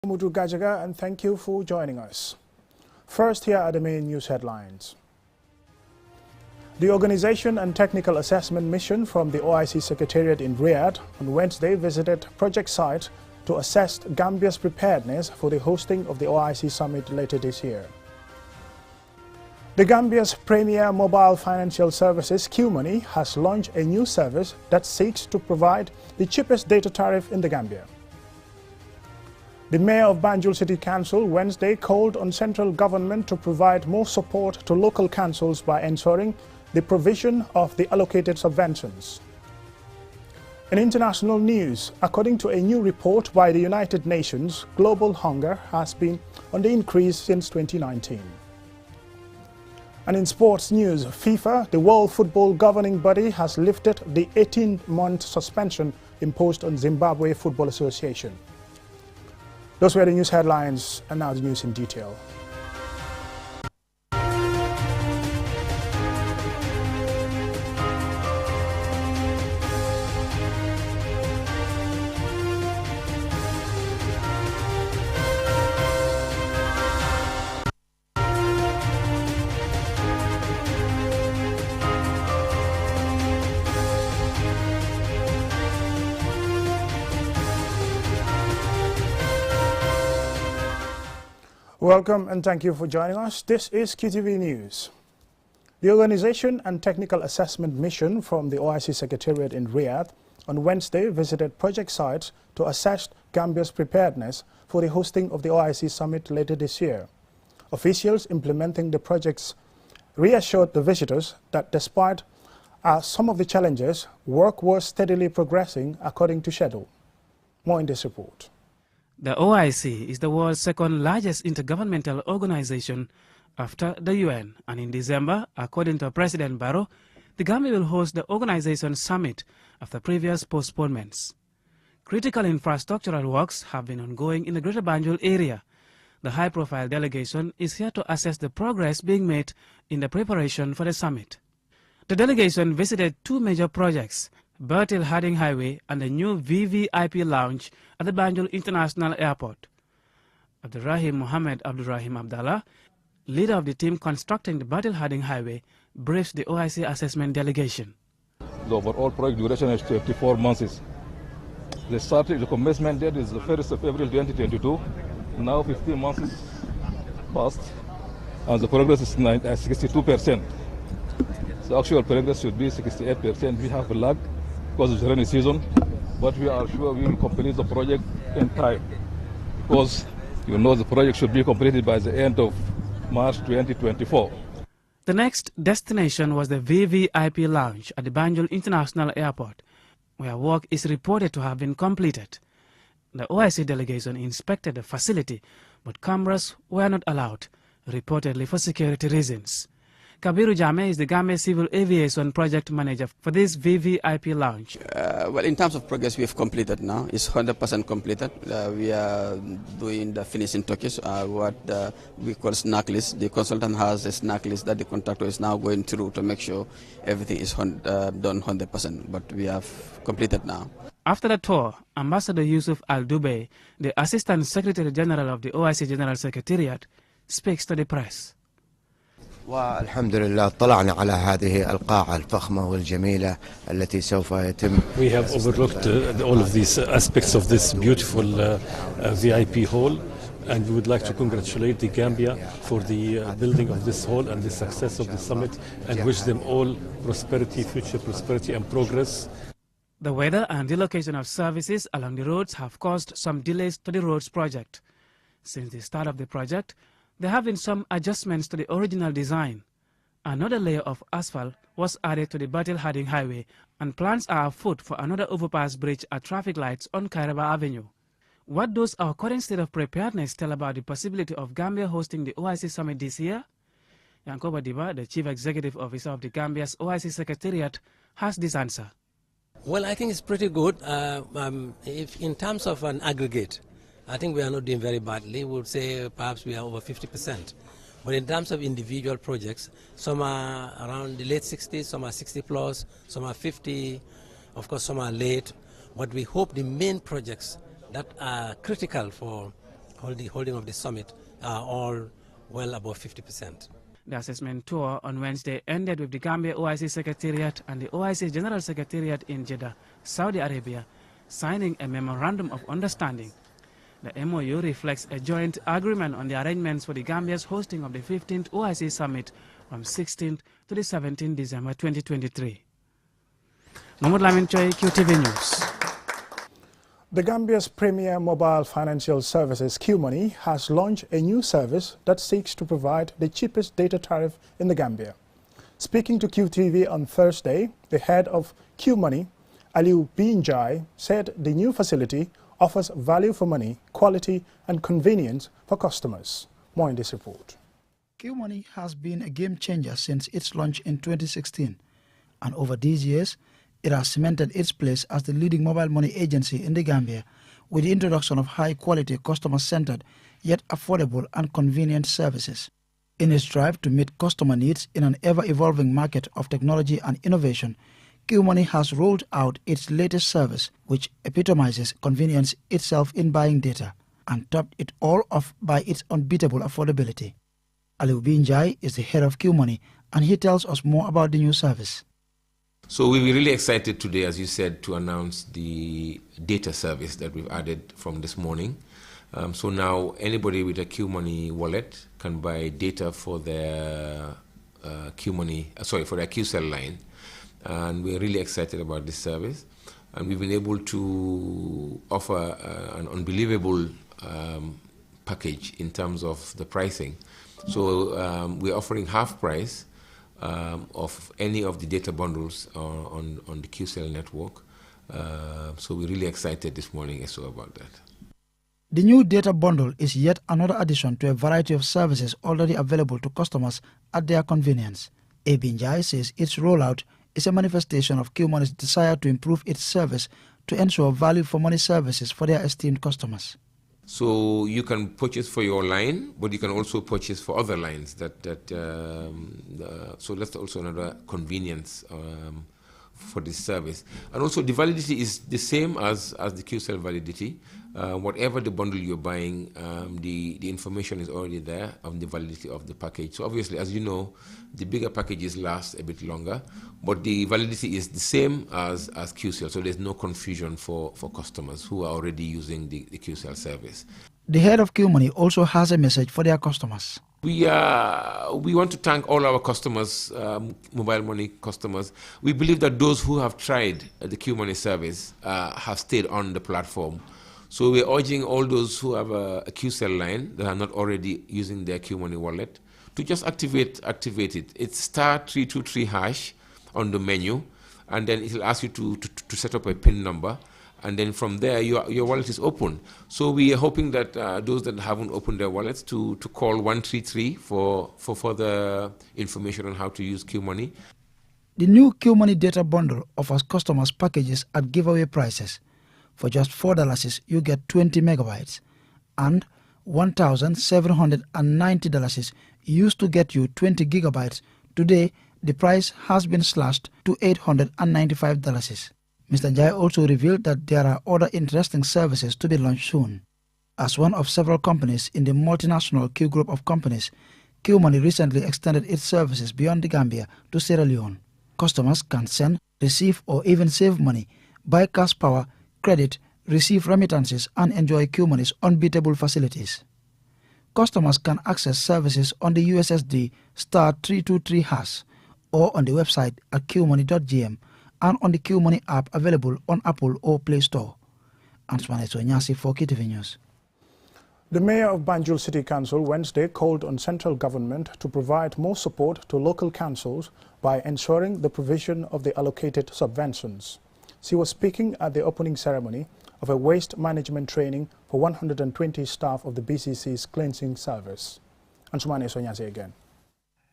Mudu Gajaga, and thank you for joining us. First, here are the main news headlines. The Organization and Technical Assessment Mission from the OIC Secretariat in Riyadh on Wednesday visited project site to assess Gambia's preparedness for the hosting of the OIC Summit later this year. The Gambia's premier mobile financial services, QMoney, has launched a new service that seeks to provide the cheapest data tariff in the Gambia. The Mayor of Banjul City Council Wednesday called on central government to provide more support to local councils by ensuring the provision of the allocated subventions. In international news, according to a new report by the United Nations, global hunger has been on the increase since 2019. And in sports news, FIFA, the World Football Governing Body, has lifted the 18-month suspension imposed on Zimbabwe Football Association. Those were the news headlines, and now the news in detail. Welcome and thank you for joining us. This is QTV News. The Organization and Technical Assessment Mission from the OIC Secretariat in Riyadh on Wednesday visited project sites to assess Gambia's preparedness for the hosting of the OIC Summit later this year. Officials implementing the projects reassured the visitors that despite some of the challenges, work was steadily progressing according to schedule. More in this report. The OIC is the world's second largest intergovernmental organization after the UN, and in December, according to President Barrow, the Gambia will host the organization's summit after previous postponements. Critical infrastructural works have been ongoing in the Greater Banjul area. The high-profile delegation is here to assess the progress being made in the preparation for the summit. The delegation visited two major projects, Bertil Harding Highway and the new VVIP lounge at the Banjul International Airport. Abdurrahim Mohammed Abdurrahim Abdallah, leader of the team constructing the Bertil Harding Highway, briefs the OIC assessment delegation. The overall project duration is 24 months. The commencement date is the 1st of April 2022. Now 15 months passed and the progress is 62%. The actual progress should be 68%. We have a lag because it's rainy season, but we are sure we will complete the project in time because the project should be completed by the end of March 2024. The next destination was the VVIP lounge at the Banjul International Airport, where work is reported to have been completed. The OIC delegation inspected the facility, but cameras were not allowed, reportedly for security reasons. Kabiru Jame is the Gambia Civil Aviation Project Manager for this VVIP lounge. Well, in terms of progress, we have completed now. It's 100% completed. We are doing the finishing touches, what we call snack list. The consultant has a snack list that the contractor is now going through to make sure everything is done 100%, but we have completed now. After the tour, Ambassador Yusuf Al-Dubey, the Assistant Secretary General of the OIC General Secretariat, speaks to the press. والحمد لله طلعنا على هذه القاعة الفخمة والجميلة التي سوف يتم. We have overlooked all of these aspects of this beautiful VIP hall, and we would like to congratulate the Gambia for the building of this hall and the success of the summit, and wish them all prosperity, future prosperity and progress. The weather and the location of services along the roads have caused some delays to the roads project. Since the start of the project, there have been some adjustments to the original design. Another layer of asphalt was added to the Bertil Harding Highway, and plans are afoot for another overpass bridge at traffic lights on Kairaba Avenue. What does our current state of preparedness tell about the possibility of Gambia hosting the OIC Summit this year? Yankoba Diba, the Chief Executive Officer of the Gambia's OIC Secretariat, has this answer. Well, I think it's pretty good. If in terms of an aggregate, I think we are not doing very badly. We would say perhaps we are over 50%. But in terms of individual projects, some are around the late 60s, some are 60 plus, some are 50, of course some are late. But we hope the main projects that are critical for holding of the summit are all well above 50%. The assessment tour on Wednesday ended with the Gambia OIC Secretariat and the OIC General Secretariat in Jeddah, Saudi Arabia, signing a memorandum of understanding. The MOU reflects a joint agreement on the arrangements for the Gambia's hosting of the 15th OIC Summit from 16th to the 17th December 2023. Mahmoud Lamin Choi, QTV News. The Gambia's premier mobile financial services, QMoney, has launched a new service that seeks to provide the cheapest data tariff in the Gambia. Speaking to QTV on Thursday, the head of QMoney, Aliu Binjai, said the new facility offers value for money, quality and convenience for customers. More in this report. QMoney has been a game changer since its launch in 2016, and over these years, it has cemented its place as the leading mobile money agency in the Gambia with the introduction of high-quality, customer-centered, yet affordable and convenient services. In its drive to meet customer needs in an ever-evolving market of technology and innovation, QMoney has rolled out its latest service, which epitomizes convenience itself in buying data, and topped it all off by its unbeatable affordability. Aliu Binjai is the head of QMoney, and he tells us more about the new service. So we were really excited today, as you said, to announce the data service that we've added from this morning. So now anybody with a QMoney wallet can buy data for their for their QCell line, and we're really excited about this service. And we've been able to offer an unbelievable package in terms of the pricing. So we're offering half price of any of the data bundles on the QCell network. So we're really excited this morning about that. The new data bundle is yet another addition to a variety of services already available to customers at their convenience. Binjai says its rollout is a manifestation of QMoney's desire to improve its service to ensure value for money services for their esteemed customers. So you can purchase for your line, but you can also purchase for other lines. So that's also another convenience for this service. And also the validity is the same as the QCell validity. Whatever the bundle you're buying, the information is already there on the validity of the package. So obviously, as you know, the bigger packages last a bit longer, but the validity is the same as QCell. So there's no confusion for customers who are already using the QCell service. The head of QMoney also has a message for their customers. We want to thank all our customers, mobile money customers. We believe that those who have tried the QMoney service have stayed on the platform. So we're urging all those who have a QCell line that are not already using their QMoney wallet to just activate it. It's *323# on the menu, and then it will ask you to set up a PIN number. And then from there, your wallet is open. So we are hoping that those that haven't opened their wallets to call 133 for further information on how to use QMoney. The new QMoney data bundle offers customers packages at giveaway prices. For just $4, you get 20 megabytes, and $1,790 used to get you 20 gigabytes. Today, the price has been slashed to $895. Mr. Jai also revealed that there are other interesting services to be launched soon. As one of several companies in the multinational Q group of companies, QMoney recently extended its services beyond the Gambia to Sierra Leone. Customers can send, receive or even save money, buy cash power, credit, receive remittances and enjoy QMoney's unbeatable facilities. Customers can access services on the USSD *323# or on the website at qmoney.gm and on the QMoney app available on Apple or Play Store. Answane Sonyasi for QTV News. The Mayor of Banjul City Council Wednesday called on central government to provide more support to local councils by ensuring the provision of the allocated subventions. She was speaking at the opening ceremony of a waste management training for 120 staff of the BCC's cleansing service. Answane Sonyasi again.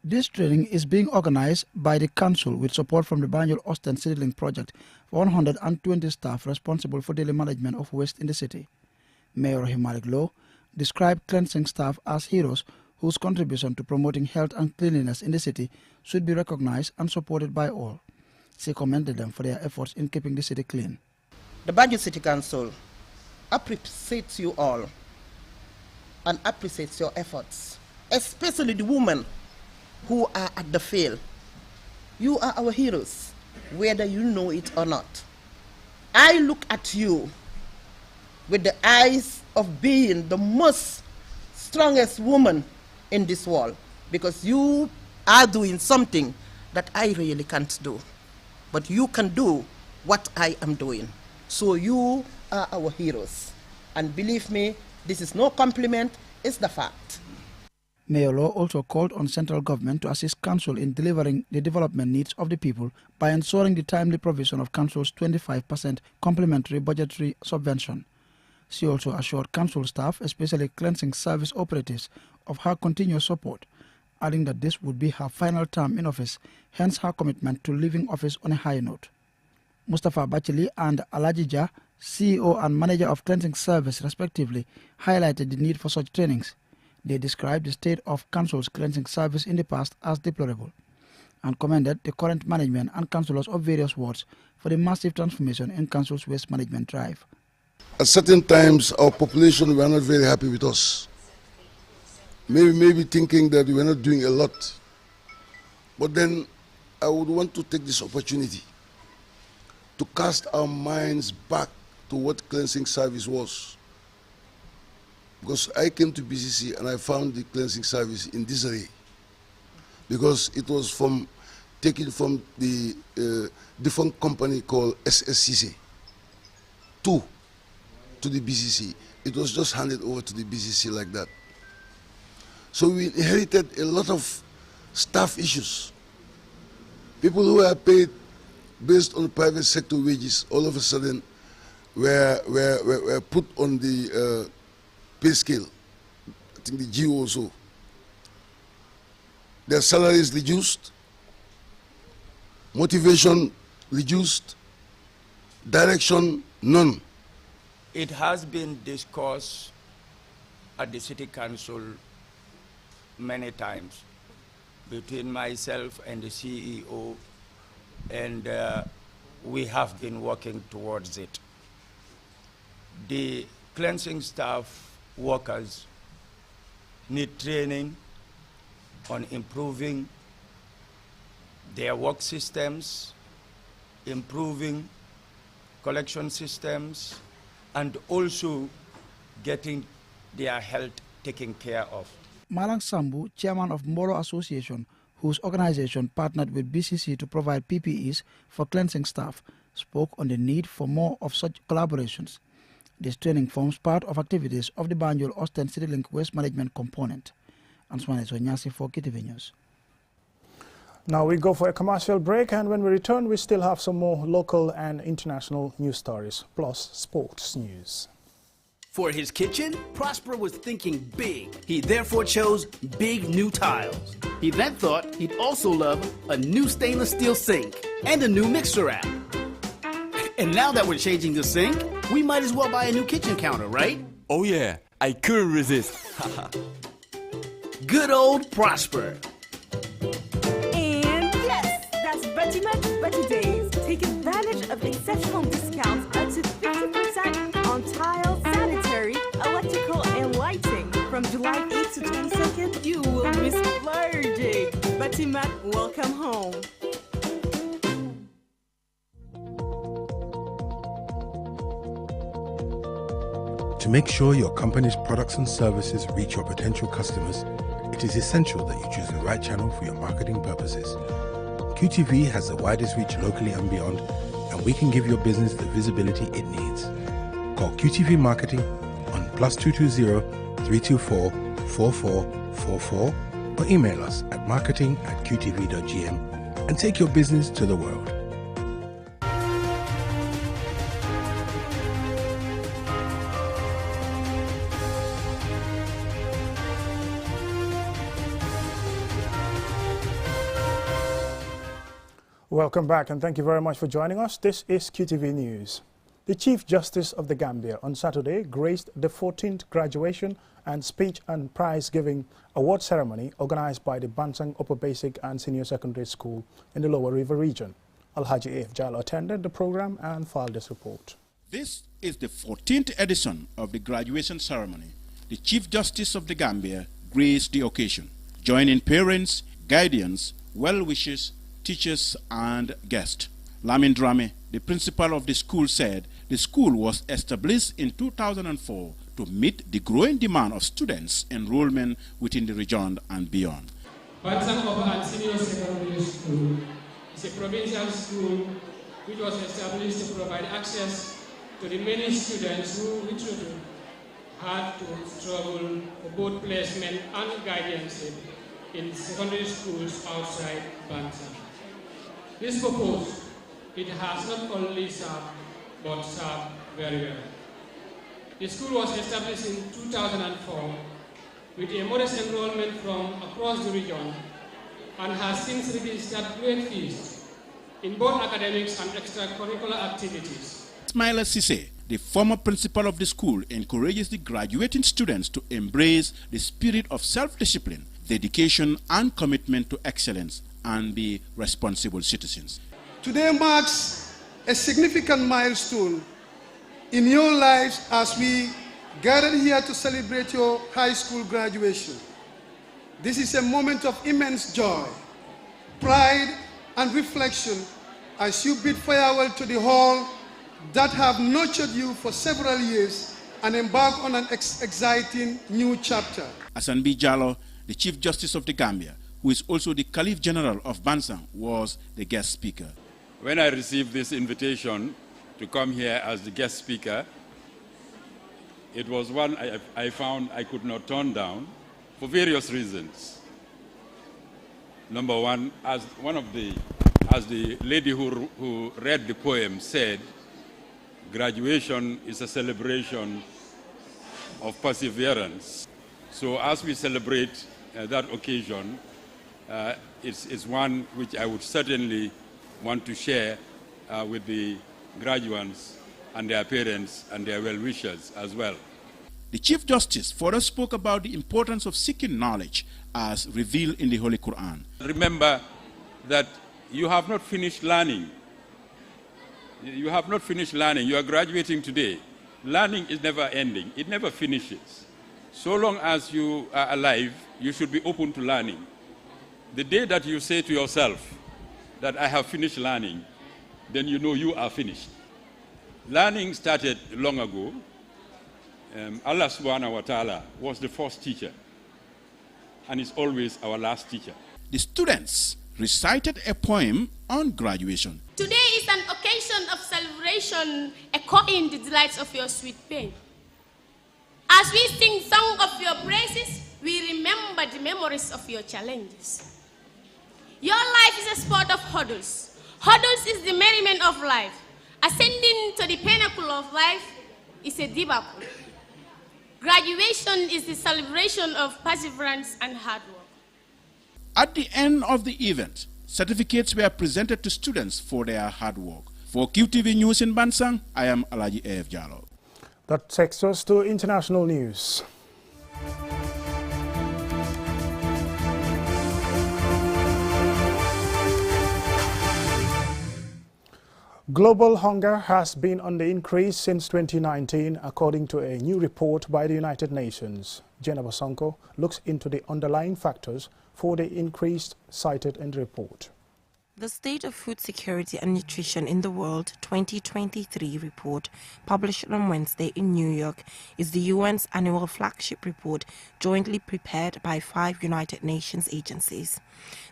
This training is being organized by the council with support from the Banjul Austin City Link project for 120 staff responsible for daily management of waste in the city. Mayor Rahimalik Low described cleansing staff as heroes whose contribution to promoting health and cleanliness in the city should be recognized and supported by all. She commended them for their efforts in keeping the city clean. The Banjul City Council appreciates you all and appreciate your efforts, especially the women who are at the field. You are our heroes, whether you know it or not. I look at you with the eyes of being the most strongest woman in this world, because you are doing something that I really can't do. But you can do what I am doing. So you are our heroes. And believe me, this is no compliment, it's the fact. Mayor Law also called on central government to assist council in delivering the development needs of the people by ensuring the timely provision of council's 25% complementary budgetary subvention. She also assured council staff, especially cleansing service operatives, of her continuous support, adding that this would be her final term in office, hence her commitment to leaving office on a high note. Mustafa Bachili and Alajija, CEO and manager of cleansing service respectively, highlighted the need for such trainings. They described the state of council's cleansing service in the past as deplorable and commended the current management and councillors of various wards for the massive transformation in council's waste management drive. At certain times, our population were not very happy with us. Maybe thinking that we were not doing a lot. But then I would want to take this opportunity to cast our minds back to what cleansing service was. Because I came to BCC and I found the cleansing service in disarray. Because it was taken from the defunct company called SSCC to the BCC. It was just handed over to the BCC like that. So we inherited a lot of staff issues. People who were paid based on private sector wages all of a sudden were put on the pay scale. I think the GO also. Their salaries reduced, motivation reduced, direction none. It has been discussed at the City Council many times between myself and the CEO, and we have been working towards it. The cleansing staff workers need training on improving their work systems, improving collection systems, and also getting their health taken care of. Malang Sambu, chairman of Moro Association, whose organization partnered with BCC to provide PPEs for cleansing staff, spoke on the need for more of such collaborations. This training forms part of activities of the Banjul Austin CityLink Waste Management component. Answane Sonyasi for KTV News. Now we go for a commercial break, and when we return, we still have some more local and international news stories, plus sports news. For his kitchen, Prosper was thinking big. He therefore chose big new tiles. He then thought he'd also love a new stainless steel sink and a new mixer app. And now that we're changing the sink, we might as well buy a new kitchen counter, right? Oh yeah, I couldn't resist. Good old Prosper. And yes, that's Betty Max Betty Days. Take advantage of exceptional discounts up to 50% on tiles, sanitary, electrical, and lighting. From July 8th to 22nd, you will be splurging. Betty Mac, welcome home. To make sure your company's products and services reach your potential customers, it is essential that you choose the right channel for your marketing purposes. QTV has the widest reach locally and beyond, and we can give your business the visibility it needs. Call QTV Marketing on +220 324 4444 or email us at marketing@qtv.gm and take your business to the world. Welcome back, and thank you very much for joining us. This is QTV News. The Chief Justice of the Gambia on Saturday graced the 14th graduation and speech and prize-giving award ceremony organized by the Bansang Upper Basic and Senior Secondary School in the Lower River region. Alhaji A.F. Jallo attended the program and filed this report. This is the 14th edition of the graduation ceremony the Chief Justice of the Gambia graced the occasion, joining parents, guardians, well-wishers, teachers, and guests. Lamin Drame, the principal of the school, said the school was established in 2004 to meet the growing demand of students' enrollment within the region and beyond. Bansang Oba Senior Secondary School is a provincial school which was established to provide access to the many students who literally had to struggle for both placement and guidance in secondary schools outside Bansang. This purpose, it has not only served, but served very well. The school was established in 2004 with a modest enrollment from across the region and has since registered great fees in both academics and extracurricular activities. Ismaila Sise, the former principal of the school, encourages the graduating students to embrace the spirit of self-discipline, dedication, and commitment to excellence and be responsible citizens. Today marks a significant milestone in your lives as we gathered here to celebrate your high school graduation. This is a moment of immense joy, pride, and reflection as you bid farewell to the hall that have nurtured you for several years and embark on an exciting new chapter. Hassan B. Jallow, the Chief Justice of the Gambia, who is also the Caliph General of Bansang, was the guest speaker. When I received this invitation to come here as the guest speaker, it was one I found I could not turn down for various reasons. Number one, as the lady who read the poem said, graduation is a celebration of perseverance. So as we celebrate that occasion, it's one which I would certainly want to share with the graduates and their parents and their well-wishers as well. The Chief Justice further spoke about the importance of seeking knowledge as revealed in the Holy Quran. Remember that you have not finished learning. You have not finished learning. You are graduating today. Learning is never ending. It never finishes. So long as you are alive, you should be open to learning. The day that you say to yourself that I have finished learning, then you know you are finished. Learning started long ago. Allah subhanahu wa ta'ala was the first teacher and is always our last teacher. The students recited a poem on graduation. Today is an occasion of celebration, echoing the delights of your sweet pain. As we sing song of your praises, we remember the memories of your challenges. Your life is a sport of hurdles. Hurdles is the merriment of life. Ascending to the pinnacle of life is a debacle. Graduation is the celebration of perseverance and hard work. At the end of the event, certificates were presented to students for their hard work. For QTV News in Bansang, I am Alaji A.F. Jallow. That takes us to international news. Global hunger has been on the increase since 2019, according to a new report by the United Nations. Jenna Basonko looks into the underlying factors for the increase cited in the report. The State of Food Security and Nutrition in the World 2023 report, published on Wednesday in New York, is the UN's annual flagship report jointly prepared by 5 United Nations agencies.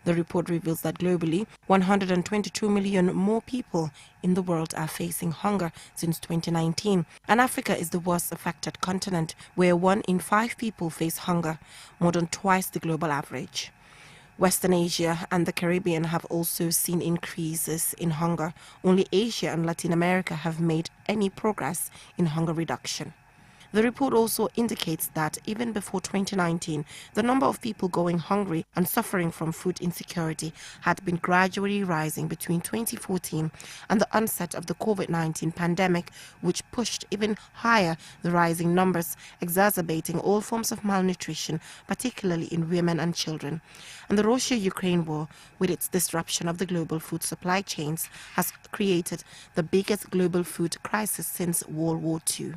The report reveals that globally, 122 million more people in the world are facing hunger since 2019, and Africa is the worst affected continent, where 1 in 5 people face hunger, more than twice the global average. Western Asia and the Caribbean have also seen increases in hunger. Only Asia and Latin America have made any progress in hunger reduction. The report also indicates that even before 2019, the number of people going hungry and suffering from food insecurity had been gradually rising between 2014 and the onset of the COVID-19 pandemic, which pushed even higher the rising numbers, exacerbating all forms of malnutrition, particularly in women and children. And the Russia-Ukraine war, with its disruption of the global food supply chains, has created the biggest global food crisis since World War II.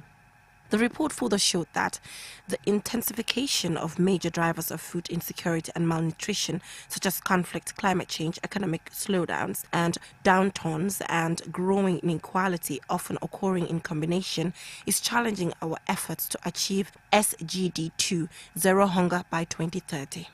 The report further showed that the intensification of major drivers of food insecurity and malnutrition, such as conflict, climate change, economic slowdowns and downturns, and growing inequality often occurring in combination, is challenging our efforts to achieve SGD 2, zero hunger by 2030.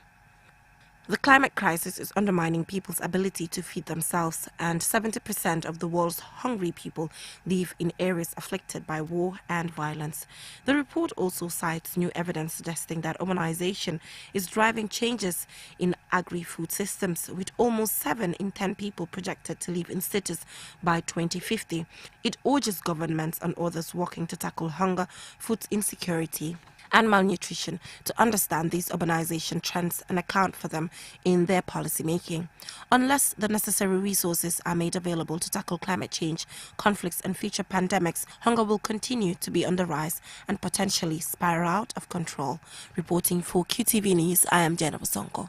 The climate crisis is undermining people's ability to feed themselves, and 70% of the world's hungry people live in areas afflicted by war and violence. The report also cites new evidence suggesting that urbanization is driving changes in agri-food systems, with almost 7 in 10 people projected to live in cities by 2050. It urges governments and others working to tackle hunger, food insecurity, and malnutrition to understand these urbanization trends and account for them in their policy making. Unless the necessary resources are made available to tackle climate change, conflicts and future pandemics, hunger will continue to be on the rise and potentially spiral out of control. Reporting for QTV News, I am Jenna Wasonko.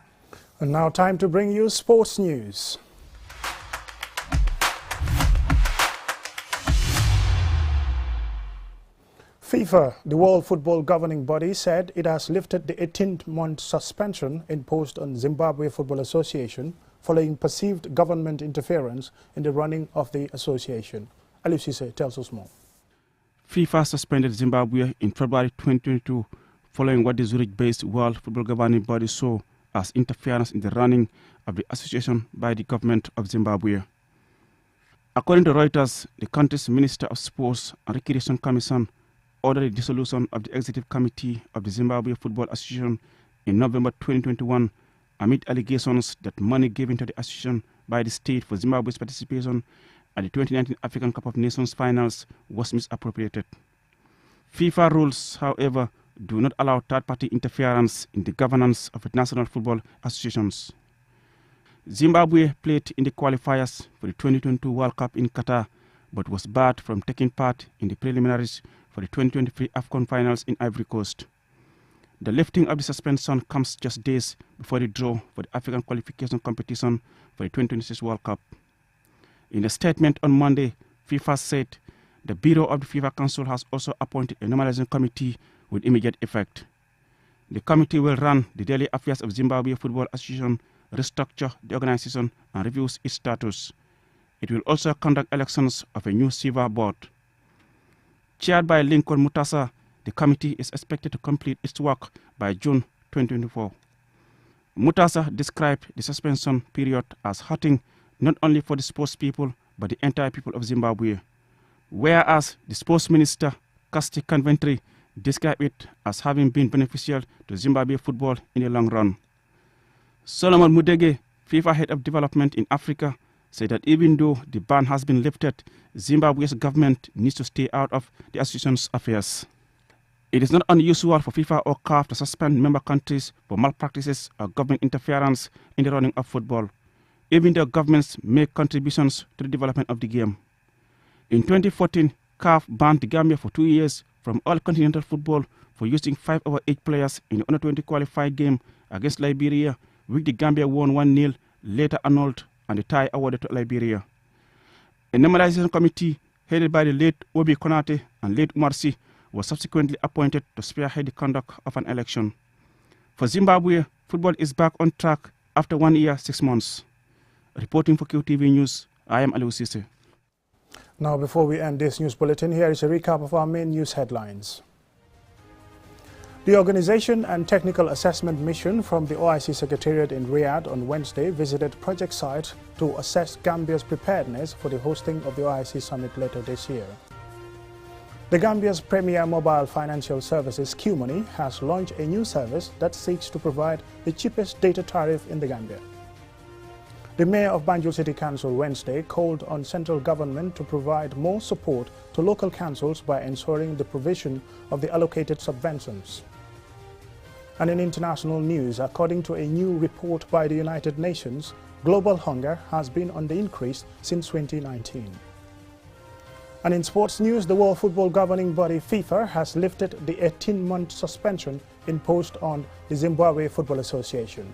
And now time to bring you sports news. FIFA, the World Football Governing Body, said it has lifted the 18-month suspension imposed on Zimbabwe Football Association following perceived government interference in the running of the association. Aliou Cisse tells us more. FIFA suspended Zimbabwe in February 2022 following what the Zurich-based World Football Governing Body saw as interference in the running of the association by the government of Zimbabwe. According to Reuters, the country's Minister of Sports and Recreation Commission ordered the dissolution of the Executive Committee of the Zimbabwe Football Association in November 2021 amid allegations that money given to the association by the state for Zimbabwe's participation at the 2019 African Cup of Nations finals was misappropriated. FIFA rules, however, do not allow third-party interference in the governance of national football associations. Zimbabwe played in the qualifiers for the 2022 World Cup in Qatar, but was barred from taking part in the preliminaries for the 2023 AFCON finals in Ivory Coast. The lifting of the suspension comes just days before the draw for the African qualification competition for the 2026 World Cup. In a statement on Monday, FIFA said the Bureau of the FIFA Council has also appointed a normalizing committee with immediate effect. The committee will run the daily affairs of Zimbabwe Football Association, restructure the organization, and reviews its status. It will also conduct elections of a new SIVA board. Chaired by Lincoln Mutasa, the committee is expected to complete its work by June 2024. Mutasa described the suspension period as hurting not only for the sports people but the entire people of Zimbabwe, whereas the sports minister, Casti Conventry, described it as having been beneficial to Zimbabwe football in the long run. Solomon Mudege, FIFA head of development in Africa, said that even though the ban has been lifted, Zimbabwe's government needs to stay out of the association's affairs. It is not unusual for FIFA or CAF to suspend member countries for malpractices or government interference in the running of football, even though governments make contributions to the development of the game. In 2014, CAF banned the Gambia for 2 years from all continental football for using 5 over 8 players in the under-20 qualified game against Liberia, which the Gambia won 1-0, later annulled, and the tie awarded to Liberia. A normalization committee headed by the late Obi Konate and late Umar Sy was subsequently appointed to spearhead the conduct of an election. For Zimbabwe, football is back on track after 1 year, 6 months. Reporting for QTV News, I am Aliou Cisse. Now, before we end this news bulletin, here is a recap of our main news headlines. The Organization and Technical Assessment Mission from the OIC Secretariat in Riyadh on Wednesday visited project sites to assess Gambia's preparedness for the hosting of the OIC Summit later this year. The Gambia's premier mobile financial services, QMoney, has launched a new service that seeks to provide the cheapest data tariff in the Gambia. The Mayor of Banjul City Council Wednesday called on central government to provide more support to local councils by ensuring the provision of the allocated subventions. And in international news, according to a new report by the United Nations, global hunger has been on the increase since 2019. And in sports news, the World Football Governing Body FIFA has lifted the 18-month suspension imposed on the Zimbabwe Football Association.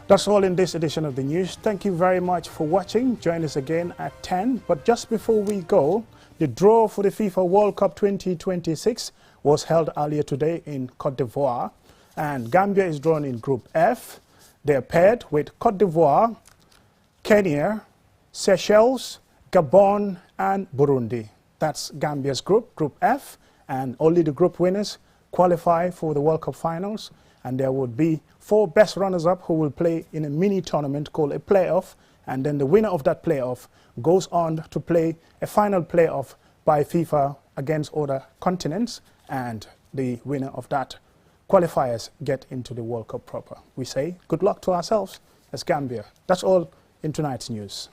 That's all in this edition of the news. Thank you very much for watching. Join us again at 10. But just before we go, The draw for the FIFA World Cup 2026 was held earlier today in Cote d'Ivoire, and Gambia is drawn in Group F. They are paired with Cote d'Ivoire, Kenya, Seychelles, Gabon, and Burundi. That's Gambia's group, Group F, and only the group winners qualify for the World Cup finals, and there would be 4 best runners-up who will play in a mini tournament called a playoff, and then the winner of that playoff goes on to play a final playoff by FIFA against other continents, and the winner of that qualifiers get into the World Cup proper. We say good luck to ourselves as Gambia. That's all in tonight's news.